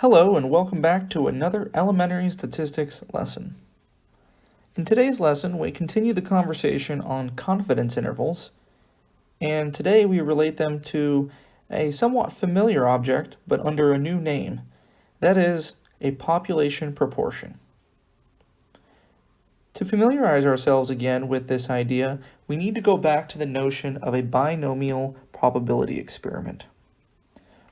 Hello and welcome back to another elementary statistics lesson. In today's lesson, we continue the conversation on confidence intervals, and today we relate them to a somewhat familiar object but under a new name, that is, a population proportion. To familiarize ourselves again with this idea, we need to go back to the notion of a binomial probability experiment.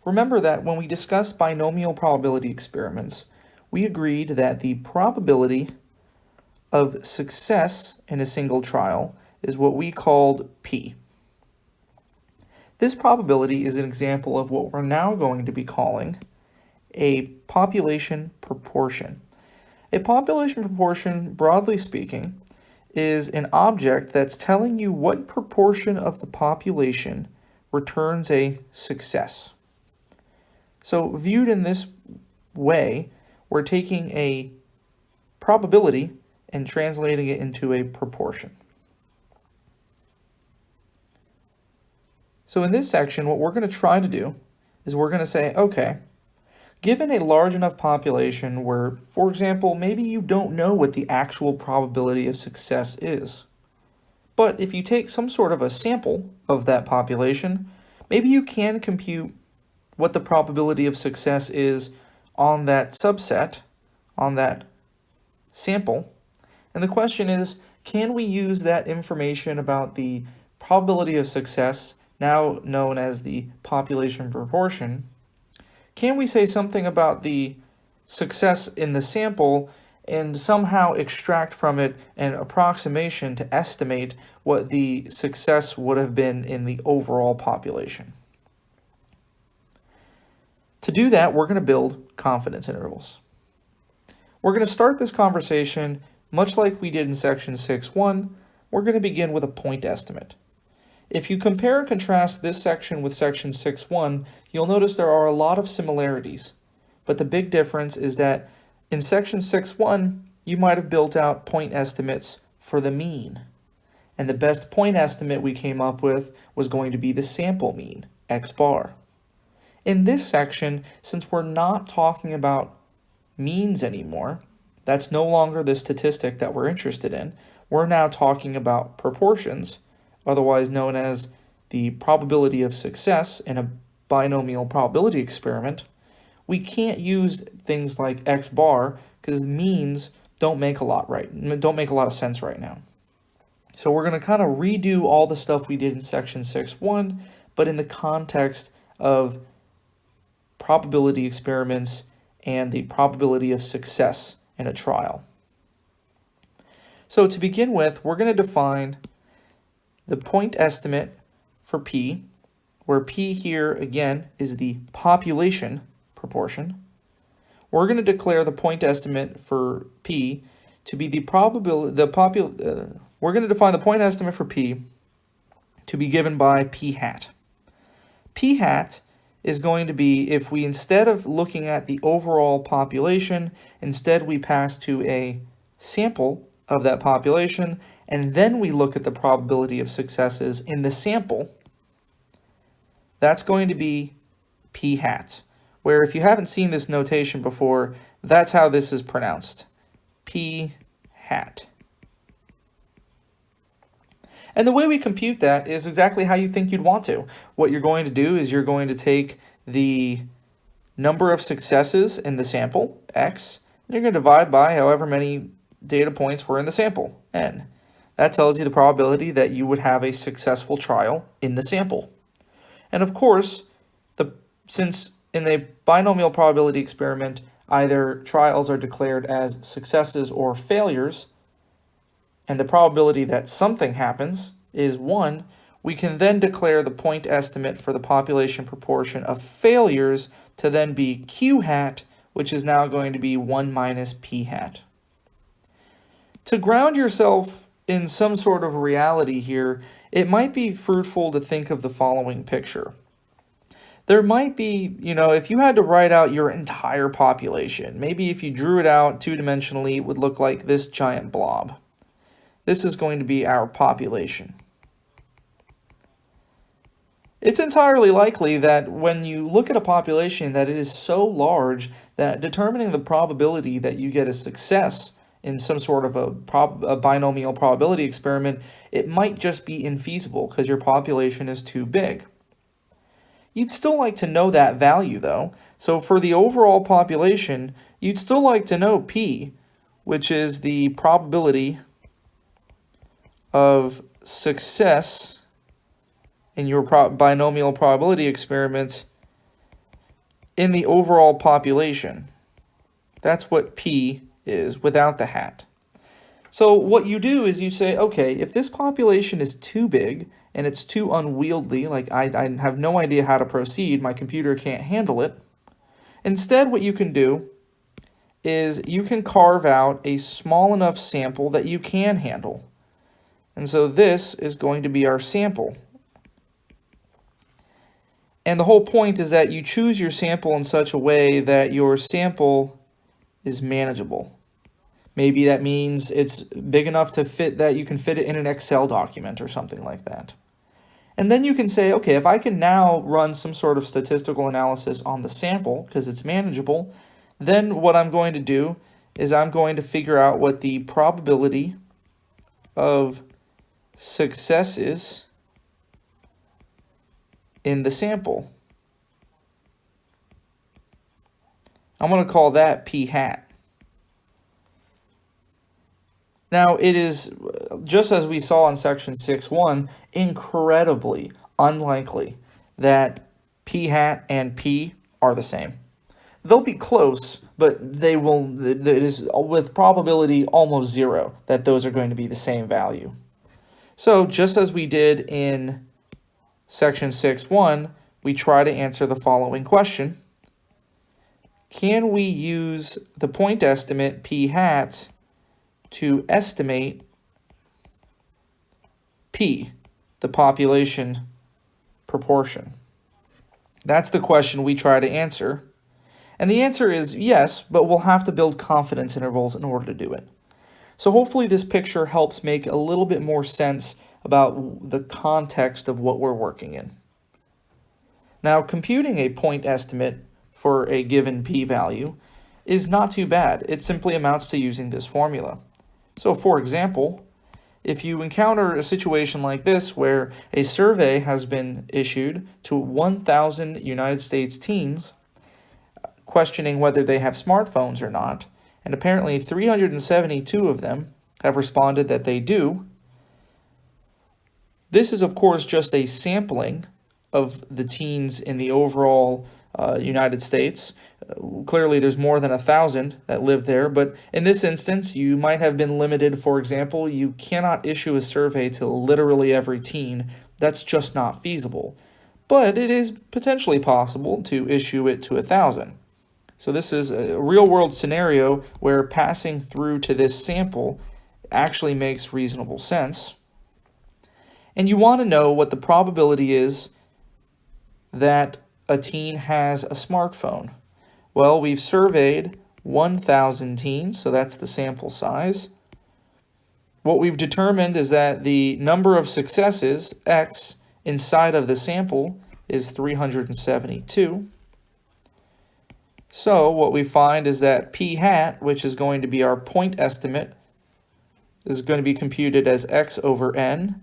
Remember that when we discussed binomial probability experiments, we agreed that the probability of success in a single trial is what we called P. This probability is an example of what we're now going to be calling a population proportion. A population proportion, broadly speaking, is an object that's telling you what proportion of the population returns a success. So viewed in this way, we're taking a probability and translating it into a proportion. So in this section, what we're going to try to do is we're going to say, okay, given a large enough population where, for example, maybe you don't know what the actual probability of success is, but if you take some sort of a sample of that population, maybe you can compute what the probability of success is on that subset, on that sample. And the question is, can we use that information about the probability of success, now known as the population proportion, can we say something about the success in the sample and somehow extract from it an approximation to estimate what the success would have been in the overall population? To do that, we're going to build confidence intervals. We're going to start this conversation much like we did in section 6.1. We're going to begin with a point estimate. If you compare and contrast this section with section 6.1, you'll notice there are a lot of similarities. But the big difference is that in section 6.1, you might have built out point estimates for the mean. And the best point estimate we came up with was going to be the sample mean, x bar. In this section, since we're not talking about means anymore, that's no longer the statistic that we're interested in. We're now talking about proportions, otherwise known as the probability of success in a binomial probability experiment. We can't use things like x bar because means don't make a lot of sense right now. So we're going to kind of redo all the stuff we did in section 6.1, but in the context of probability experiments and the probability of success in a trial. So to begin with, we're going to define the point estimate for P, where P here again is the population proportion. We're going to declare the point estimate for P to be the probability, we're going to define the point estimate for P to be given by P hat. P hat is going to be, if we, instead of looking at the overall population, instead we pass to a sample of that population, and then we look at the probability of successes in the sample, that's going to be P hat, where if you haven't seen this notation before, that's how this is pronounced, P hat. And the way we compute that is exactly how you think you'd want to. What you're going to do is you're going to take the number of successes in the sample, x, and you're going to divide by however many data points were in the sample, n. That tells you the probability that you would have a successful trial in the sample. And of course, since in a binomial probability experiment, either trials are declared as successes or failures, and the probability that something happens is 1, we can then declare the point estimate for the population proportion of failures to then be Q hat, which is now going to be 1 minus P hat. To ground yourself in some sort of reality here, it might be fruitful to think of the following picture. There might be, if you had to write out your entire population, maybe if you drew it out two-dimensionally, it would look like this giant blob. This is going to be our population. It's entirely likely that when you look at a population that it is so large that determining the probability that you get a success in some sort of a binomial probability experiment, it might just be infeasible because your population is too big. You'd still like to know that value though. So for the overall population, you'd still like to know P, which is the probability of success in your binomial probability experiment in the overall population. That's what P is without the hat. So what you do is you say, okay, if this population is too big and it's too unwieldy, like I have no idea how to proceed, my computer can't handle it, instead what you can do is you can carve out a small enough sample that you can handle. And so this is going to be our sample. And the whole point is that you choose your sample in such a way that your sample is manageable. Maybe that means it's big enough to fit that you can fit it in an Excel document or something like that. And then you can say, okay, if I can now run some sort of statistical analysis on the sample because it's manageable, then what I'm going to do is I'm going to figure out what the probability of success is in the sample. I'm going to call that P hat. Now, it is, just as we saw in section 6.1, incredibly unlikely that P hat and P are the same. They'll be close, but they will, it is with probability almost zero that those are going to be the same value. So just as we did in section 6.1, we try to answer the following question. Can we use the point estimate P hat to estimate P, the population proportion? That's the question we try to answer. And the answer is yes, but we'll have to build confidence intervals in order to do it. So hopefully this picture helps make a little bit more sense about the context of what we're working in. Now, computing a point estimate for a given p-value is not too bad. It simply amounts to using this formula. So for example, if you encounter a situation like this where a survey has been issued to 1,000 United States teens questioning whether they have smartphones or not, and apparently 372 of them have responded that they do, this is of course just a sampling of the teens in the overall United States. Clearly there's more than 1,000 that live there, but in this instance you might have been limited. For example, you cannot issue a survey to literally every teen. That's just not feasible. But it is potentially possible to issue it to 1,000. So this is a real-world scenario where passing through to this sample actually makes reasonable sense. And you want to know what the probability is that a teen has a smartphone. Well, we've surveyed 1,000 teens, so that's the sample size. What we've determined is that the number of successes, X, inside of the sample is 372. So what we find is that P hat, which is going to be our point estimate, is going to be computed as X over N,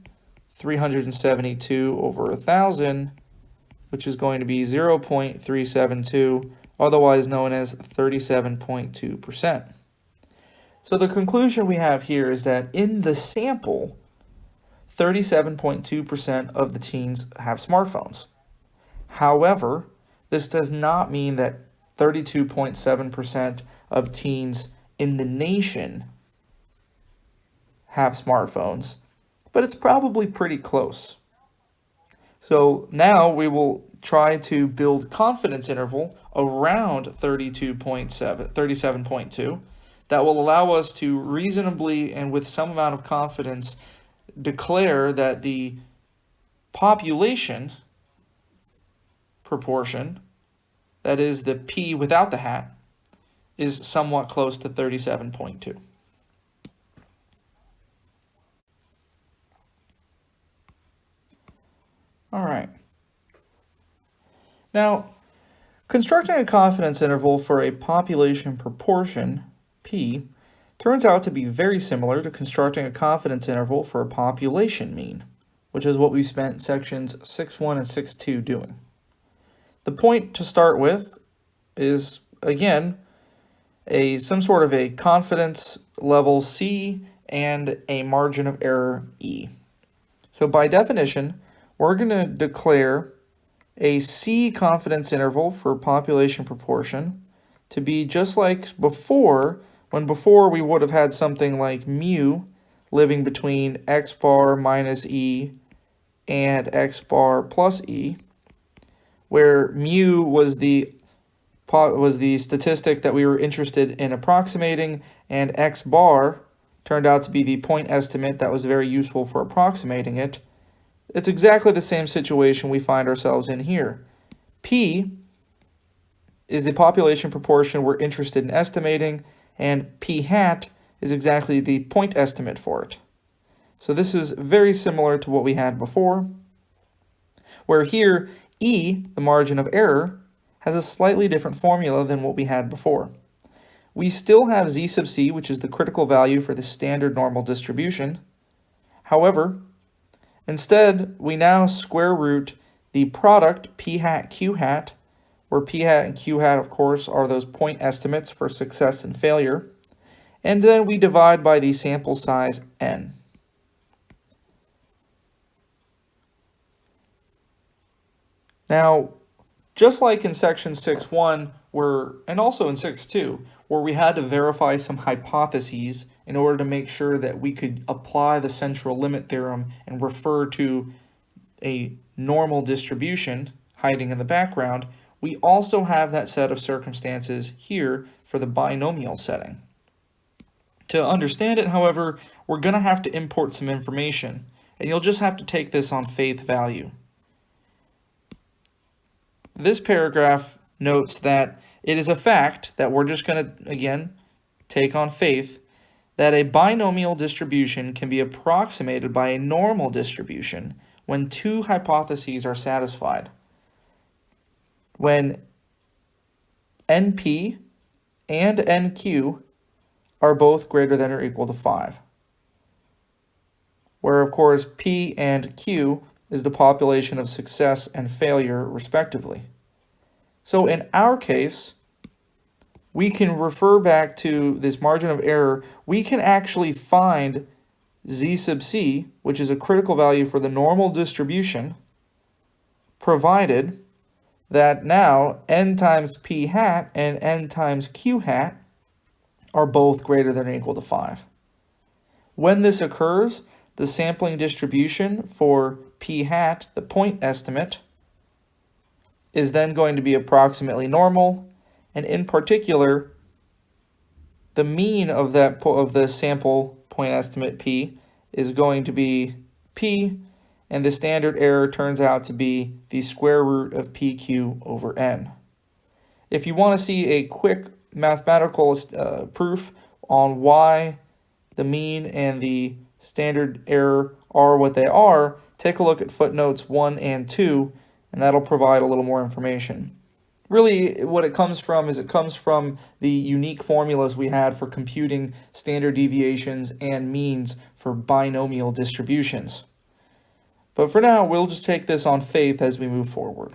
372 over 1,000, which is going to be 0.372, otherwise known as 37.2%. So the conclusion we have here is that in the sample, 37.2% of the teens have smartphones. However, this does not mean that 32.7% of teens in the nation have smartphones, but it's probably pretty close. So now we will try to build confidence interval around 37.2 that will allow us to reasonably and with some amount of confidence declare that the population proportion, that is the P without the hat, is somewhat close to 37.2. All right. Now, constructing a confidence interval for a population proportion, P, turns out to be very similar to constructing a confidence interval for a population mean, which is what we spent sections 6.1 and 6.2 doing. The point to start with is, again, some sort of a confidence level C and a margin of error E. So by definition, we're going to declare a C confidence interval for population proportion to be just like before, when before we would have had something like mu living between x bar minus E and x bar plus E, where mu was the statistic that we were interested in approximating, and x bar turned out to be the point estimate that was very useful for approximating it. It's exactly the same situation we find ourselves in here. P is the population proportion we're interested in estimating, and P hat is exactly the point estimate for it. So this is very similar to what we had before, where here E, the margin of error, has a slightly different formula than what we had before. We still have Z sub C, which is the critical value for the standard normal distribution. However, instead, we now square root the product P hat Q hat, where P hat and Q hat, of course, are those point estimates for success and failure. And then we divide by the sample size N. Now, just like in section 6.1, and also in 6.2, where we had to verify some hypotheses in order to make sure that we could apply the central limit theorem and refer to a normal distribution hiding in the background, we also have that set of circumstances here for the binomial setting. To understand it, however, we're going to have to import some information, and you'll just have to take this on faith value. This paragraph notes that it is a fact that we're just going to, again, take on faith that a binomial distribution can be approximated by a normal distribution when two hypotheses are satisfied. When NP and NQ are both greater than or equal to 5. Where, of course, P and Q is the population of success and failure, respectively. So in our case, we can refer back to this margin of error. We can actually find Z sub C, which is a critical value for the normal distribution, provided that now N times P hat and N times Q hat are both greater than or equal to 5. When this occurs, the sampling distribution for P hat, the point estimate, is then going to be approximately normal, and in particular, the mean of the sample point estimate P is going to be P, and the standard error turns out to be the square root of PQ over N. If you want to see a quick mathematical proof on why the mean and the standard error are what they are, take a look at footnotes 1 and 2, and that'll provide a little more information. Really, what it comes from is the unique formulas we had for computing standard deviations and means for binomial distributions. But for now, we'll just take this on faith as we move forward.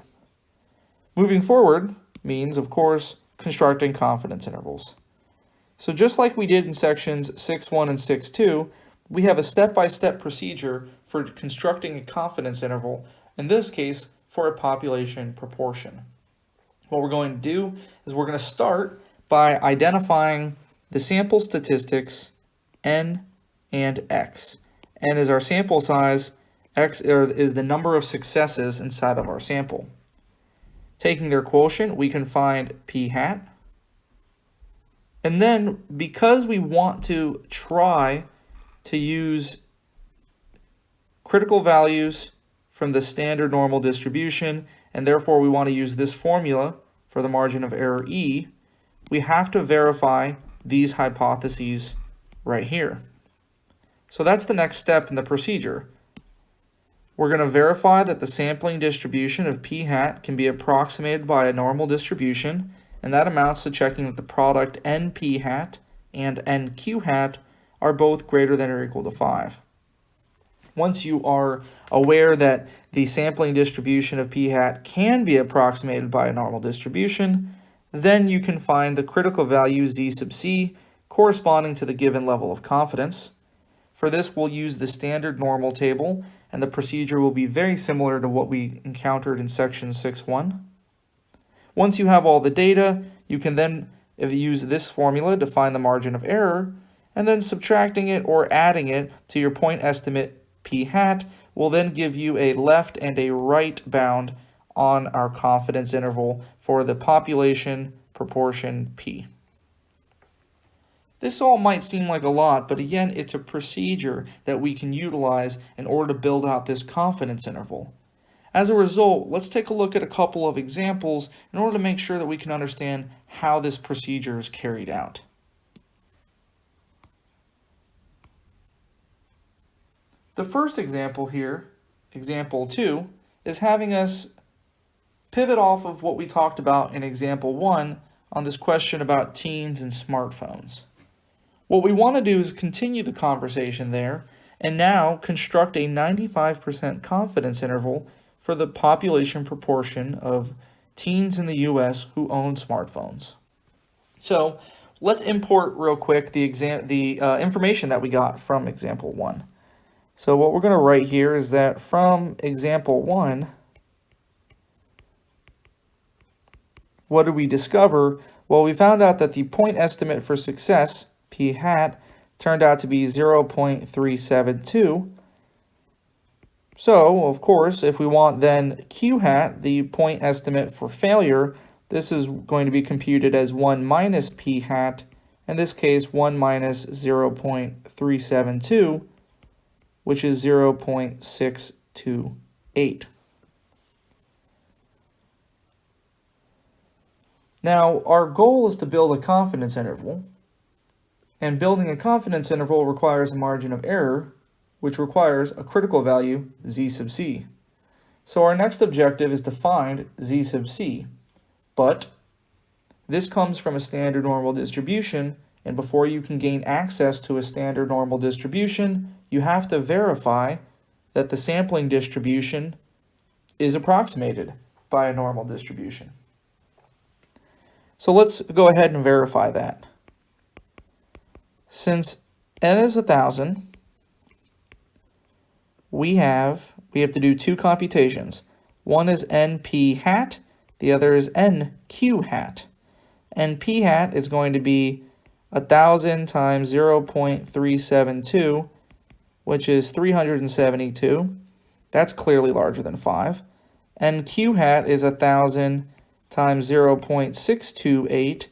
Moving forward means, of course, constructing confidence intervals. So just like we did in sections 6.1 and 6.2, we have a step-by-step procedure for constructing a confidence interval, in this case, for a population proportion. What we're going to do is we're going to start by identifying the sample statistics N and X. N is our sample size, X is the number of successes inside of our sample. Taking their quotient, we can find P hat. And then, because we want to try to use critical values from the standard normal distribution, and therefore we want to use this formula for the margin of error E, we have to verify these hypotheses right here. So that's the next step in the procedure. We're going to verify that the sampling distribution of p hat can be approximated by a normal distribution, and that amounts to checking that the product np hat and nq hat are both greater than or equal to 5. Once you are aware that the sampling distribution of p hat can be approximated by a normal distribution, then you can find the critical value z sub c corresponding to the given level of confidence. For this, we'll use the standard normal table, and the procedure will be very similar to what we encountered in section 6.1. Once you have all the data, you can then use this formula to find the margin of error, and then subtracting it or adding it to your point estimate p hat will then give you a left and a right bound on our confidence interval for the population proportion p. This all might seem like a lot, but again, it's a procedure that we can utilize in order to build out this confidence interval. As a result, let's take a look at a couple of examples in order to make sure that we can understand how this procedure is carried out. The first example here, example 2, is having us pivot off of what we talked about in example 1 on this question about teens and smartphones. What we want to do is continue the conversation there and now construct a 95% confidence interval for the population proportion of teens in the US who own smartphones. So let's import real quick the information that we got from example 1. So what we're going to write here is that from example 1, what did we discover? Well, we found out that the point estimate for success, p hat, turned out to be 0.372. So, of course, if we want then q hat, the point estimate for failure, this is going to be computed as 1 minus p hat, in this case 1 minus 0.372, which is 0.628. Now, our goal is to build a confidence interval, and building a confidence interval requires a margin of error, which requires a critical value, z sub c. So our next objective is to find z sub c, but this comes from a standard normal distribution, and before you can gain access to a standard normal distribution, you have to verify that the sampling distribution is approximated by a normal distribution. So let's go ahead and verify that. Since n is 1,000, we have to do two computations. One is np hat, the other is nq hat. np hat is going to be 1,000 times 0.372, which is 372. That's clearly larger than 5. nq hat is 1,000 times 0.628.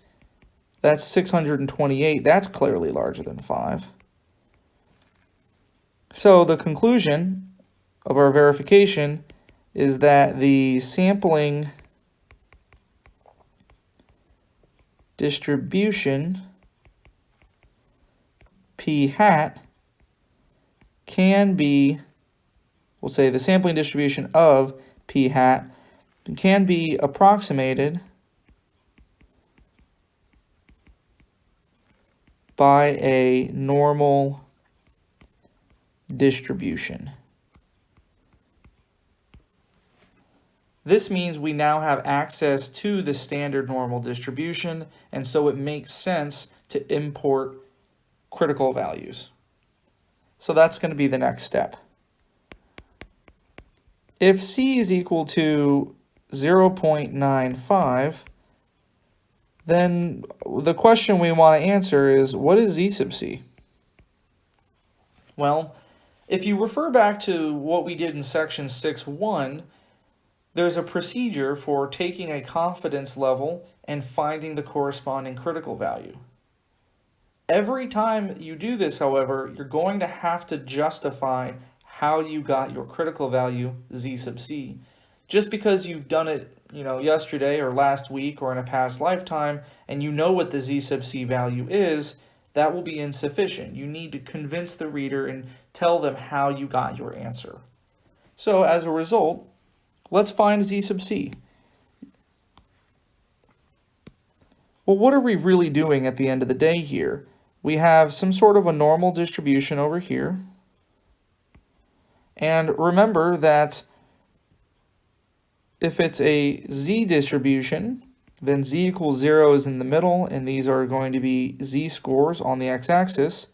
That's 628. That's clearly larger than 5. So the conclusion of our verification is that the sampling distribution p hat can be, we'll say the sampling distribution of p hat can be approximated by a normal distribution. This means we now have access to the standard normal distribution, and so it makes sense to import critical values. So that's going to be the next step. If c is equal to 0.95, then the question we want to answer is, what is z sub c? Well, if you refer back to what we did in section 6.1, there's a procedure for taking a confidence level and finding the corresponding critical value. Every time you do this, however, you're going to have to justify how you got your critical value, z sub c. Just because you've done it, yesterday or last week or in a past lifetime, and you know what the z sub c value is, that will be insufficient. You need to convince the reader and tell them how you got your answer. So as a result, let's find z sub c. Well, what are we really doing at the end of the day here? We have some sort of a normal distribution over here. And remember that if it's a z distribution, then z equals 0 is in the middle, and these are going to be z-scores on the x-axis.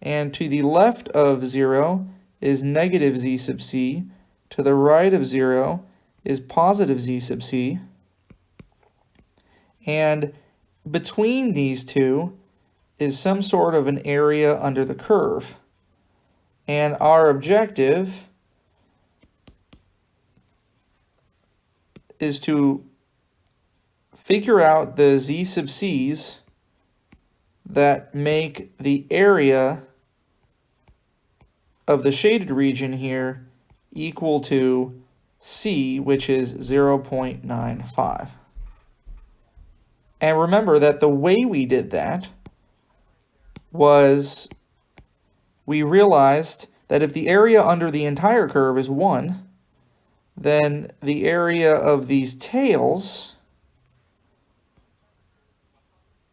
And to the left of 0 is negative z sub c. To the right of 0 is positive z sub c. And between these two is some sort of an area under the curve. And our objective is to figure out the z sub c's that make the area of the shaded region here equal to c, which is 0.95. And remember that the way we did that was we realized that if the area under the entire curve is 1, then the area of these tails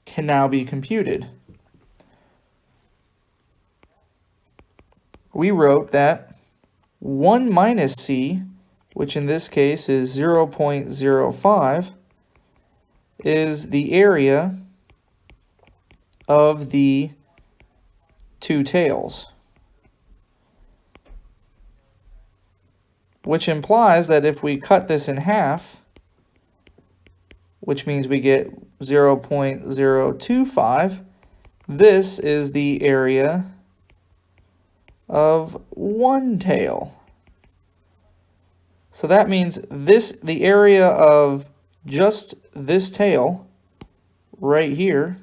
can now be computed. We wrote that 1 minus c, which in this case is 0.05, is the area of the two tails, which implies that if we cut this in half, which means we get 0.025, this is the area of one tail. So that means the area of just this tail right here,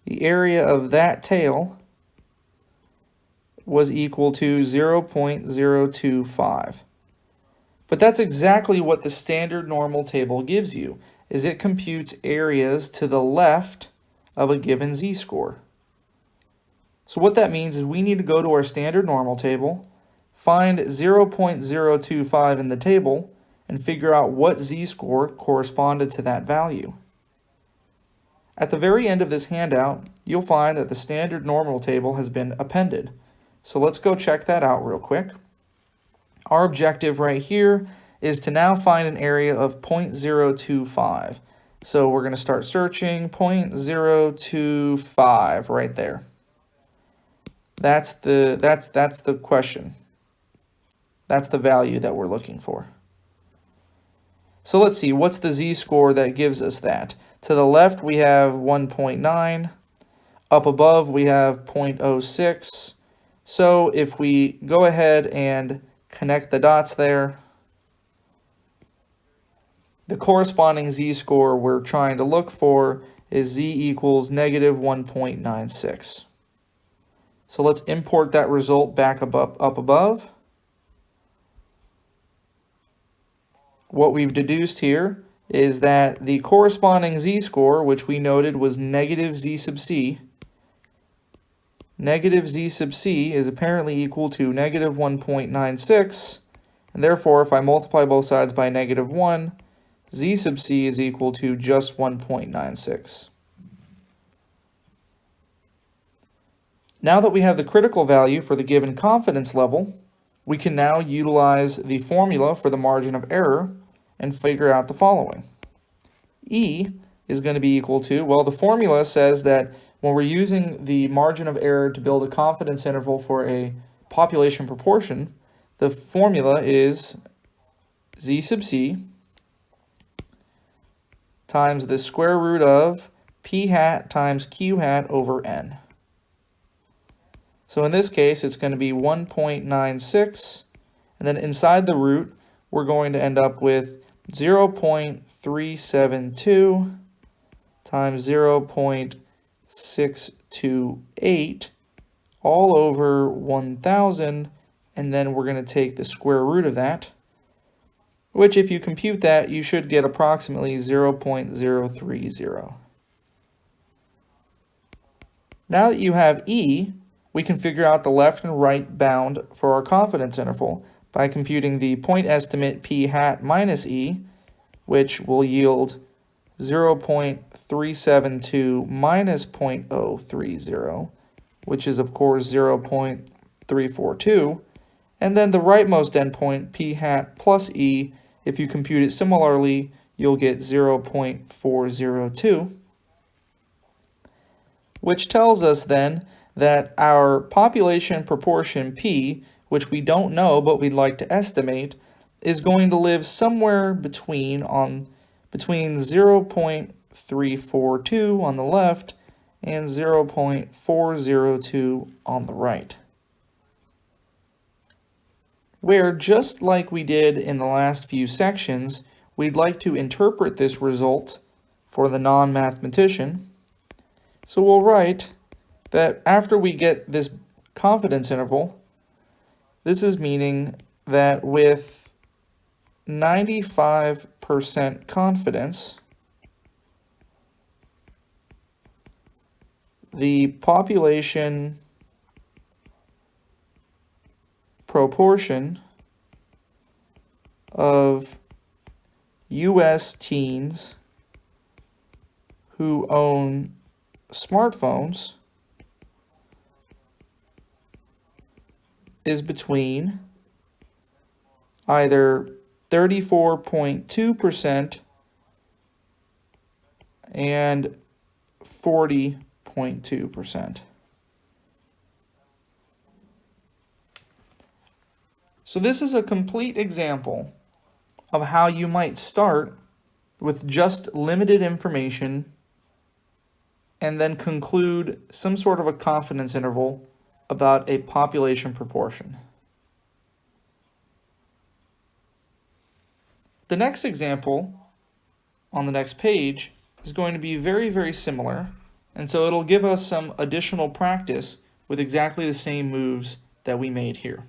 the area of that tail was equal to 0.025. But that's exactly what the standard normal table gives you, is it computes areas to the left of a given z-score. So what that means is we need to go to our standard normal table, find 0.025 in the table, and figure out what z-score corresponded to that value. At the very end of this handout, you'll find that the standard normal table has been appended. So let's go check that out real quick. Our objective right here is to now find an area of 0.025. So we're going to start searching 0.025 right there. That's the question. That's the value that we're looking for. So let's see, what's the z-score that gives us that? To the left we have 1.9. Up above we have 0.06. So if we go ahead and connect the dots there, the corresponding z-score we're trying to look for is z equals negative 1.96. So let's import that result back up above. What we've deduced here is that the corresponding z-score, which we noted was negative z sub c, negative z sub c is apparently equal to negative 1.96, and therefore if I multiply both sides by negative 1, z sub c is equal to just 1.96. Now that we have the critical value for the given confidence level, we can now utilize the formula for the margin of error and figure out the following. E is going to be equal to, well, the formula says that when we're using the margin of error to build a confidence interval for a population proportion, the formula is z sub c times the square root of p hat times q hat over n. So in this case, it's going to be 1.96, and then inside the root, we're going to end up with 0.372 times 0.628 all over 1,000, and then we're going to take the square root of that, which if you compute that, you should get approximately 0.030. Now that you have E, we can figure out the left and right bound for our confidence interval by computing the point estimate p hat minus e, which will yield 0.372 minus 0.030, which is of course 0.342, and then the rightmost endpoint, p hat plus e, if you compute it similarly, you'll get 0.402, which tells us then that our population proportion p, which we don't know but we'd like to estimate, is going to live somewhere between 0.342 on the left and 0.402 on the right. Where, just like we did in the last few sections, we'd like to interpret this result for the non-mathematician. So we'll write that after we get this confidence interval, this is meaning that with 95% confidence, the population proportion of U.S. teens who own smartphones is between either 34.2% and 40.2%. So this is a complete example of how you might start with just limited information and then conclude some sort of a confidence interval about a population proportion. The next example on the next page is going to be very, very similar, and so it'll give us some additional practice with exactly the same moves that we made here.